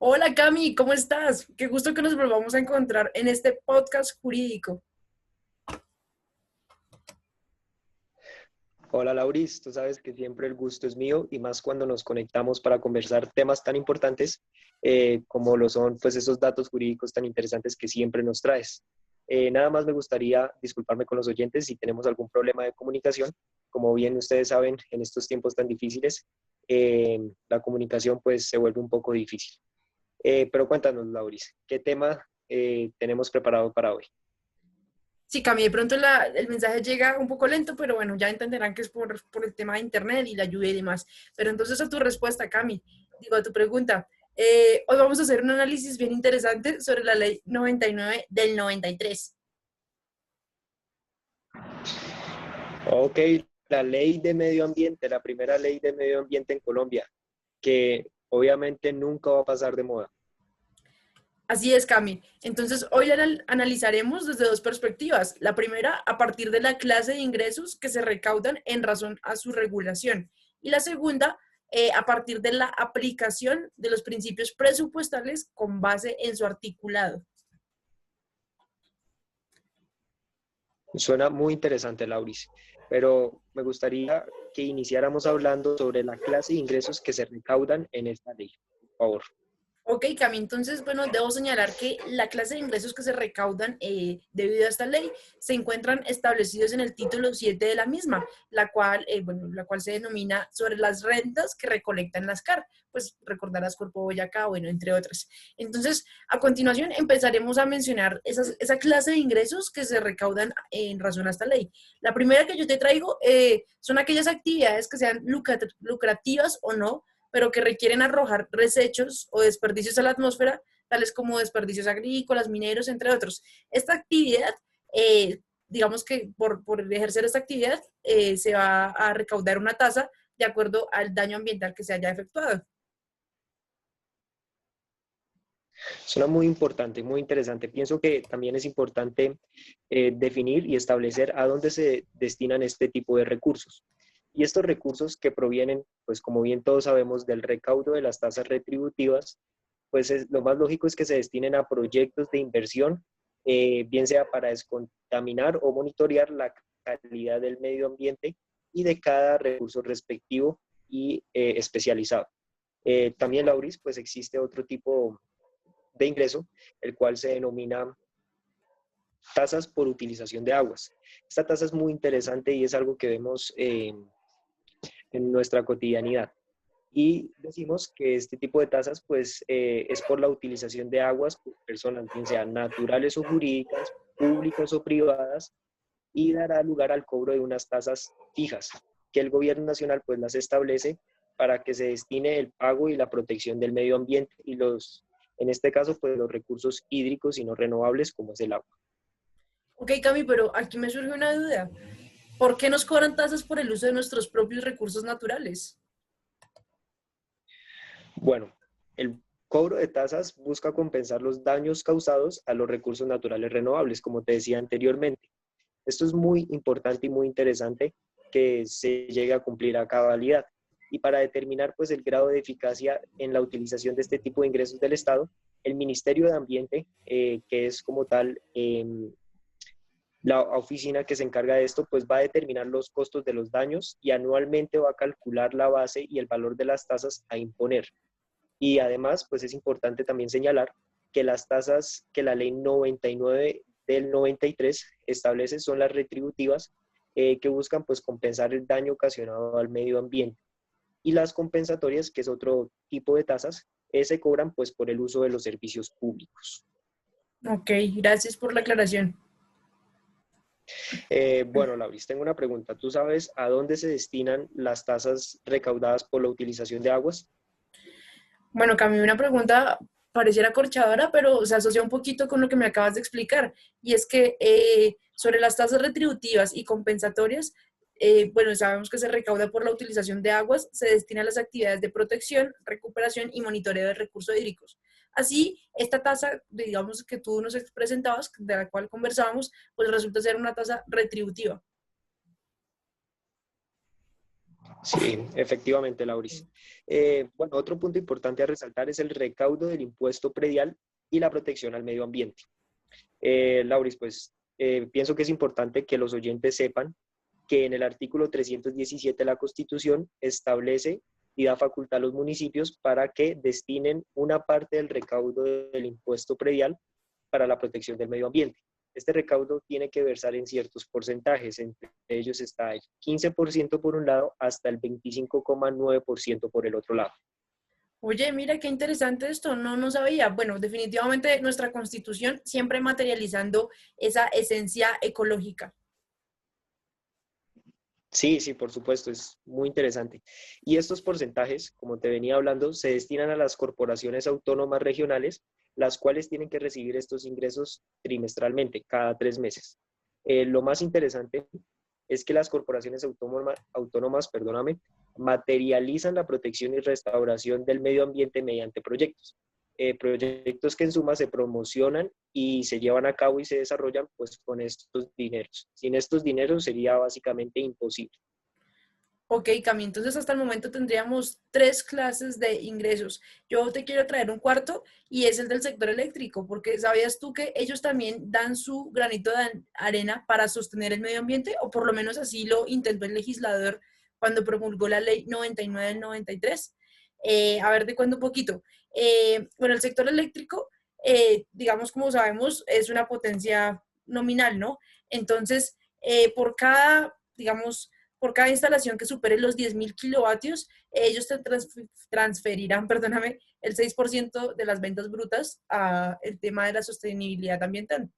Hola Cami, ¿cómo estás? Qué gusto que nos volvamos a encontrar en este podcast jurídico. Hola Lauris, tú sabes que siempre el gusto es mío y más cuando nos conectamos para conversar temas tan importantes como lo son pues esos datos jurídicos tan interesantes que siempre nos traes. Nada más me gustaría disculparme con los oyentes si tenemos algún problema de comunicación. Como bien ustedes saben, en estos tiempos tan difíciles, la comunicación pues se vuelve un poco difícil. Pero cuéntanos, Lauris, ¿qué tema tenemos preparado para hoy? Sí, Cami, de pronto el mensaje llega un poco lento, pero bueno, ya entenderán que es por el tema de internet y la lluvia y demás. Pero entonces a tu respuesta, Cami, digo a tu pregunta, hoy vamos a hacer un análisis bien interesante sobre la ley 99 del 93. Ok, la ley de medio ambiente, la primera ley de medio ambiente en Colombia, que obviamente nunca va a pasar de moda. Así es, Cami. Entonces, hoy la analizaremos desde dos perspectivas. La primera, a partir de la clase de ingresos que se recaudan en razón a su regulación. Y la segunda, a partir de la aplicación de los principios presupuestales con base en su articulado. Suena muy interesante, Lauris, pero me gustaría que iniciáramos hablando sobre la clase de ingresos que se recaudan en esta ley, por favor. Ok, Cami, entonces, bueno, debo señalar que la clase de ingresos que se recaudan debido a esta ley se encuentran establecidos en el título 7 de la misma, la cual se denomina sobre las rentas que recolectan las CAR, pues recordarás Corpo Boyacá, bueno, entre otras. Entonces, a continuación empezaremos a mencionar esa clase de ingresos que se recaudan en razón a esta ley. La primera que yo te traigo son aquellas actividades que sean lucrativas o no, pero que requieren arrojar desechos o desperdicios a la atmósfera, tales como desperdicios agrícolas, mineros, entre otros. Esta actividad, digamos que por ejercer esta actividad, se va a recaudar una tasa de acuerdo al daño ambiental que se haya efectuado. Suena muy importante, muy interesante. Pienso que también es importante definir y establecer a dónde se destinan este tipo de recursos. Y estos recursos que provienen, pues como bien todos sabemos, del recaudo de las tasas retributivas, pues lo más lógico es que se destinen a proyectos de inversión, bien sea para descontaminar o monitorear la calidad del medio ambiente y de cada recurso respectivo y especializado. También, Lauris, pues existe otro tipo de ingreso, el cual se denomina tasas por utilización de aguas. Esta tasa es muy interesante y es algo que vemos en nuestra cotidianidad. Y decimos que este tipo de tasas pues es por la utilización de aguas por personas, bien sean naturales o jurídicas, públicas o privadas, y dará lugar al cobro de unas tasas fijas que el gobierno nacional pues las establece para que se destine el pago y la protección del medio ambiente y en este caso pues los recursos hídricos y no renovables como es el agua. Ok, Cami, pero aquí me surge una duda. ¿Por qué nos cobran tasas por el uso de nuestros propios recursos naturales? Bueno, el cobro de tasas busca compensar los daños causados a los recursos naturales renovables, como te decía anteriormente. Esto es muy importante y muy interesante que se llegue a cumplir a cabalidad. Y para determinar pues el grado de eficacia en la utilización de este tipo de ingresos del Estado, el Ministerio de Ambiente, que es como tal la oficina que se encarga de esto, pues va a determinar los costos de los daños y anualmente va a calcular la base y el valor de las tasas a imponer. Y además, pues es importante también señalar que las tasas que la ley 99 del 93 establece son las retributivas que buscan pues compensar el daño ocasionado al medio ambiente. Y las compensatorias, que es otro tipo de tasas, se cobran pues por el uso de los servicios públicos. Ok, gracias por la aclaración. Bueno, Lauris, tengo una pregunta. ¿Tú sabes a dónde se destinan las tasas recaudadas por la utilización de aguas? Bueno, Cami, una pregunta pareciera corchadora, pero se asocia un poquito con lo que me acabas de explicar. Y es que sobre las tasas retributivas y compensatorias, bueno, sabemos que se recauda por la utilización de aguas, se destina a las actividades de protección, recuperación y monitoreo de recursos hídricos. Así, esta tasa, digamos, que tú nos presentabas, de la cual conversábamos, pues resulta ser una tasa retributiva. Sí, efectivamente, Lauris. Bueno, otro punto importante a resaltar es el recaudo del impuesto predial y la protección al medio ambiente. Lauris, pues pienso que es importante que los oyentes sepan que en el artículo 317 de la Constitución establece y da facultad a los municipios para que destinen una parte del recaudo del impuesto predial para la protección del medio ambiente. Este recaudo tiene que versar en ciertos porcentajes, entre ellos está el 15% por un lado hasta el 25,9% por el otro lado. Oye, mira qué interesante esto, no sabía. Bueno, definitivamente nuestra constitución siempre materializando esa esencia ecológica. Sí, sí, por supuesto, es muy interesante. Y estos porcentajes, como te venía hablando, se destinan a las corporaciones autónomas regionales, las cuales tienen que recibir estos ingresos trimestralmente, cada 3 meses. Lo más interesante es que las corporaciones autónomas, perdóname, materializan la protección y restauración del medio ambiente mediante proyectos. Proyectos que en suma se promocionan y se llevan a cabo y se desarrollan pues con estos dineros. Sin estos dineros sería básicamente imposible. Ok, Cami, entonces hasta el momento tendríamos tres clases de ingresos. Yo te quiero traer un cuarto y es el del sector eléctrico, porque ¿sabías tú que ellos también dan su granito de arena para sostener el medio ambiente? O por lo menos así lo intentó el legislador cuando promulgó la ley 99 del 93. A ver, te cuento un poquito. Bueno, el sector eléctrico, digamos, como sabemos, es una potencia nominal, ¿no? Entonces, digamos, por cada instalación que supere los 10.000 kilovatios, ellos te transferirán, perdóname, el 6% de las ventas brutas a el tema de la sostenibilidad ambiental.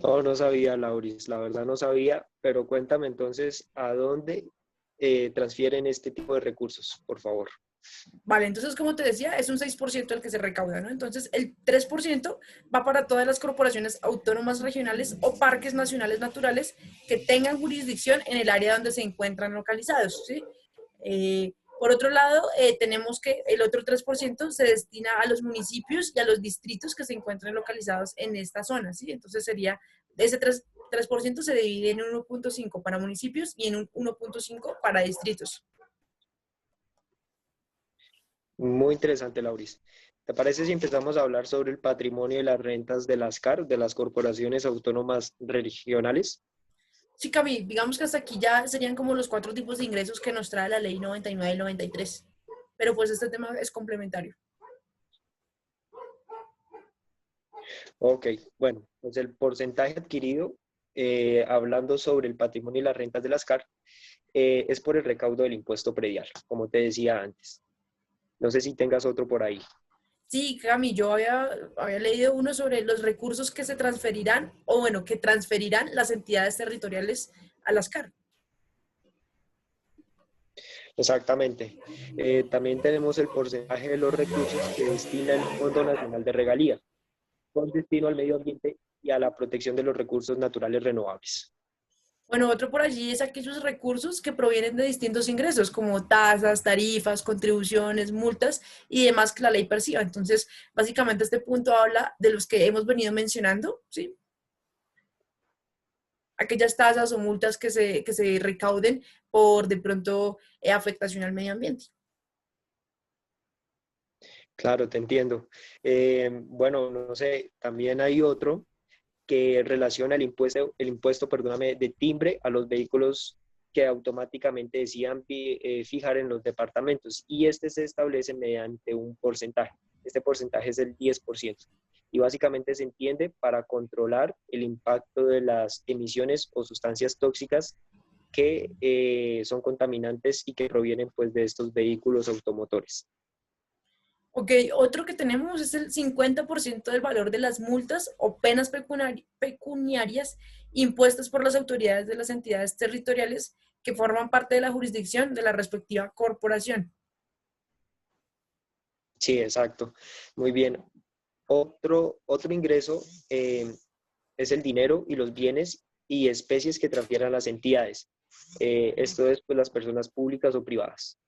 No, no sabía, Lauris, la verdad no sabía, pero cuéntame entonces, ¿a dónde transfieren este tipo de recursos, por favor? Vale, entonces, como te decía, es un 6% el que se recauda, ¿no? Entonces, el 3% va para todas las corporaciones autónomas regionales o parques nacionales naturales que tengan jurisdicción en el área donde se encuentran localizados, ¿sí? Por otro lado, tenemos que el otro 3% se destina a los municipios y a los distritos que se encuentran localizados en esta zona, ¿sí? Entonces, sería, ese 3% se divide en 1.5 para municipios y en un 1.5 para distritos. Muy interesante, Lauris. ¿Te parece si empezamos a hablar sobre el patrimonio y las rentas de las CAR, de las corporaciones autónomas regionales? Sí, Cami, digamos que hasta aquí ya serían como los cuatro tipos de ingresos que nos trae la ley 99 y 93. Pero pues este tema es complementario. Ok, bueno, pues el porcentaje adquirido, hablando sobre el patrimonio y las rentas de las CAR, es por el recaudo del impuesto predial, como te decía antes. No sé si tengas otro por ahí. Sí, Cami, yo había leído uno sobre los recursos que se transferirán, o bueno, que transferirán las entidades territoriales a las CAR. Exactamente. También tenemos el porcentaje de los recursos que destina el Fondo Nacional de Regalía, con destino al medio ambiente y a la protección de los recursos naturales renovables. Bueno, otro por allí es aquellos recursos que provienen de distintos ingresos, como tasas, tarifas, contribuciones, multas y demás que la ley perciba. Entonces, básicamente este punto habla de los que hemos venido mencionando, ¿sí? Aquellas tasas o multas que se recauden por de pronto afectación al medio ambiente. Claro, te entiendo. Bueno, no sé, también hay otro que relaciona el impuesto, perdóname, de timbre a los vehículos que automáticamente decían fijar en los departamentos y este se establece mediante un porcentaje. Este porcentaje es el 10% y básicamente se entiende para controlar el impacto de las emisiones o sustancias tóxicas que son contaminantes y que provienen pues de estos vehículos automotores. Ok, otro que tenemos es el 50% del valor de las multas o penas pecuniarias impuestas por las autoridades de las entidades territoriales que forman parte de la jurisdicción de la respectiva corporación. Sí, exacto. Muy bien. Otro ingreso es el dinero y los bienes y especies que transfieran las entidades. Esto es pues, las personas públicas o privadas.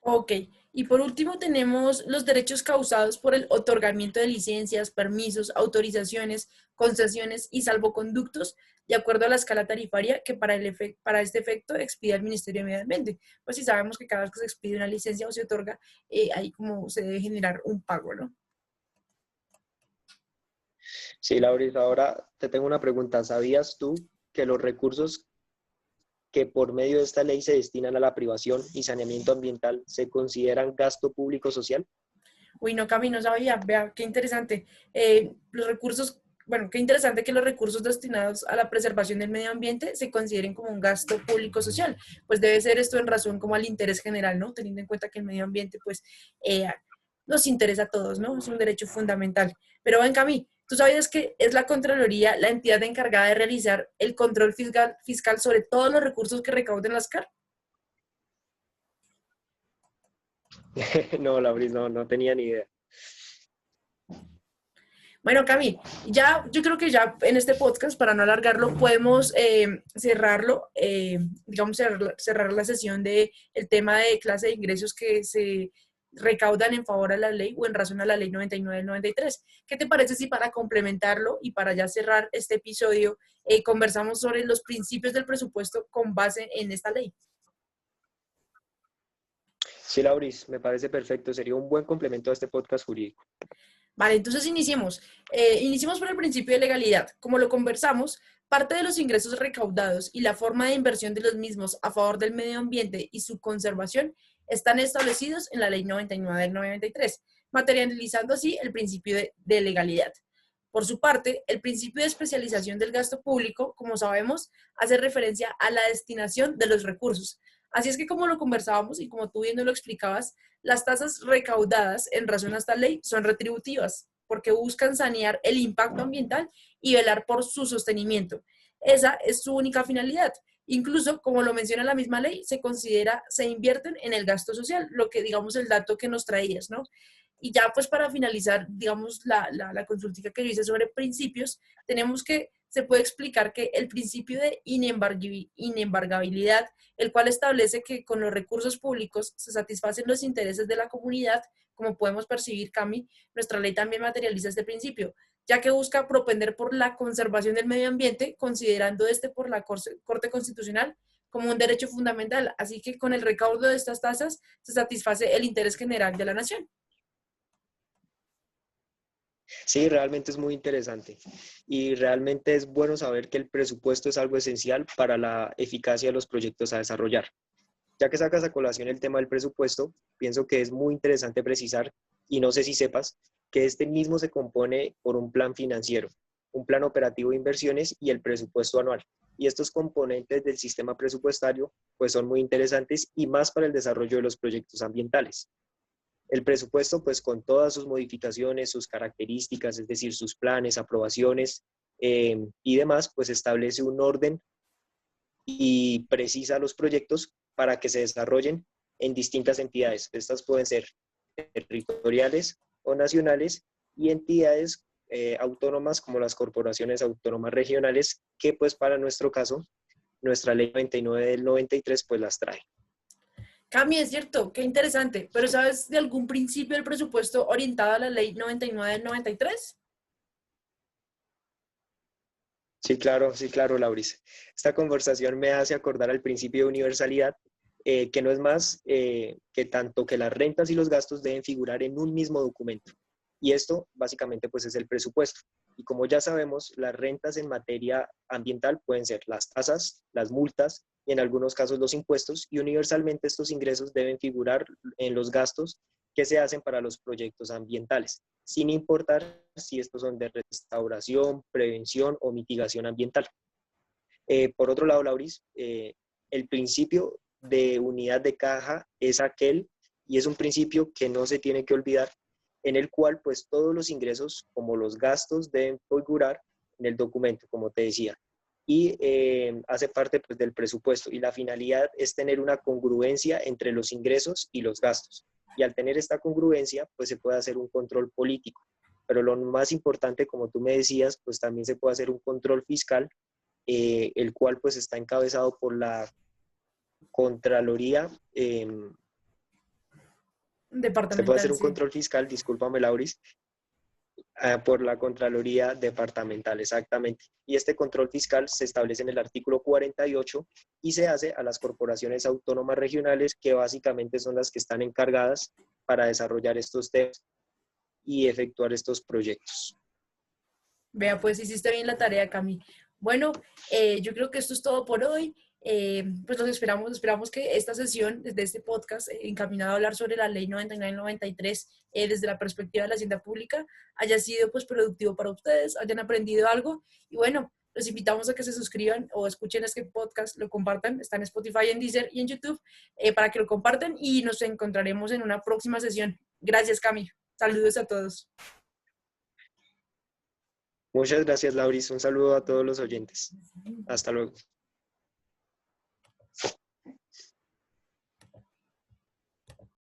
Ok, y por último tenemos los derechos causados por el otorgamiento de licencias, permisos, autorizaciones, concesiones y salvoconductos de acuerdo a la escala tarifaria que para este efecto expide el Ministerio de Medio Ambiente. Pues si sabemos que cada vez que se expide una licencia o se otorga, ahí como se debe generar un pago, ¿no? Sí, Lauris, ahora te tengo una pregunta. ¿Sabías tú que los recursos que por medio de esta ley se destinan a la privación y saneamiento ambiental se consideran gasto público social? Uy, no, Cami, no sabía. Vea, qué interesante. Los recursos, bueno, qué interesante que los recursos destinados a la preservación del medio ambiente se consideren como un gasto público social. Pues debe ser esto en razón como al interés general, ¿no? Teniendo en cuenta que el medio ambiente, pues, eh, nos interesa a todos, ¿no? Es un derecho fundamental. Pero ven, Cami, ¿tú sabías que es la Contraloría la entidad encargada de realizar el control fiscal sobre todos los recursos que recauden las CAR? No, Lauris, no, no tenía ni idea. Bueno, Cami, ya yo creo que ya en este podcast, para no alargarlo, podemos cerrarlo, digamos, cerrar la sesión de el tema de clase de ingresos que se recaudan en favor a la ley o en razón a la ley 99 del 93. ¿Qué te parece si para complementarlo y para ya cerrar este episodio conversamos sobre los principios del presupuesto con base en esta ley? Sí, Lauris, me parece perfecto. Sería un buen complemento a este podcast jurídico. Vale, entonces iniciemos. Iniciemos por el principio de legalidad. Como lo conversamos, parte de los ingresos recaudados y la forma de inversión de los mismos a favor del medio ambiente y su conservación están establecidos en la Ley 99 del 93, materializando así el principio de legalidad. Por su parte, el principio de especialización del gasto público, como sabemos, hace referencia a la destinación de los recursos. Así es que como lo conversábamos y como tú bien lo explicabas, las tasas recaudadas en razón a esta ley son retributivas porque buscan sanear el impacto ambiental y velar por su sostenimiento. Esa es su única finalidad. Incluso, como lo menciona la misma ley, se invierten en el gasto social, lo que digamos el dato que nos traías, ¿no? Y ya pues para finalizar, digamos, la consultica que yo hice sobre principios, tenemos que, se puede explicar que el principio de inembargabilidad, el cual establece que con los recursos públicos se satisfacen los intereses de la comunidad, como podemos percibir, Cami, nuestra ley también materializa este principio, ya que busca propender por la conservación del medio ambiente, considerando este por la Corte Constitucional como un derecho fundamental. Así que con el recaudo de estas tasas se satisface el interés general de la nación. Sí, realmente es muy interesante y realmente es bueno saber que el presupuesto es algo esencial para la eficacia de los proyectos a desarrollar. Ya que sacas a colación el tema del presupuesto, pienso que es muy interesante precisar, y no sé si sepas, que este mismo se compone por un plan financiero, un plan operativo de inversiones y el presupuesto anual. Y estos componentes del sistema presupuestario pues son muy interesantes y más para el desarrollo de los proyectos ambientales. El presupuesto, pues con todas sus modificaciones, sus características, es decir, sus planes, aprobaciones y demás, pues establece un orden y precisa los proyectos para que se desarrollen en distintas entidades. Estas pueden ser territoriales o nacionales y entidades autónomas como las corporaciones autónomas regionales, que pues para nuestro caso, nuestra ley 99 del 93 pues las trae. Cami, es cierto, qué interesante. Pero ¿sabes de algún principio del presupuesto orientado a la ley 99 del 93? Sí, claro, Lauris. Esta conversación me hace acordar al principio de universalidad, que no es más que tanto que las rentas y los gastos deben figurar en un mismo documento. Y esto básicamente pues es el presupuesto. Y como ya sabemos, las rentas en materia ambiental pueden ser las tasas, las multas y en algunos casos los impuestos, y universalmente estos ingresos deben figurar en los gastos que se hacen para los proyectos ambientales, sin importar si estos son de restauración, prevención o mitigación ambiental. Por otro lado, Lauris, el principio de unidad de caja es aquel, y es un principio que no se tiene que olvidar, en el cual pues todos los ingresos como los gastos deben figurar en el documento, como te decía, y hace parte pues del presupuesto, y la finalidad es tener una congruencia entre los ingresos y los gastos, y al tener esta congruencia pues se puede hacer un control político, pero lo más importante, como tú me decías, pues también se puede hacer un control fiscal, el cual pues está encabezado por la Contraloría Se puede hacer Departamental, un sí. control fiscal, discúlpame, Lauris, por la Contraloría Departamental, exactamente. Y este control fiscal se establece en el artículo 48 y se hace a las corporaciones autónomas regionales, que básicamente son las que están encargadas para desarrollar estos temas y efectuar estos proyectos. Vea, pues hiciste bien la tarea, Cami. Bueno, yo creo que esto es todo por hoy. Pues nos esperamos que esta sesión de este podcast encaminado a hablar sobre la ley 99-93 desde la perspectiva de la hacienda pública haya sido pues productivo para ustedes, hayan aprendido algo y bueno, los invitamos a que se suscriban o escuchen este podcast, lo compartan, está en Spotify, en Deezer y en YouTube para que lo compartan y nos encontraremos en una próxima sesión. Gracias, Cami. Saludos a todos. Muchas gracias, Lauris. Un saludo a todos los oyentes. Hasta luego.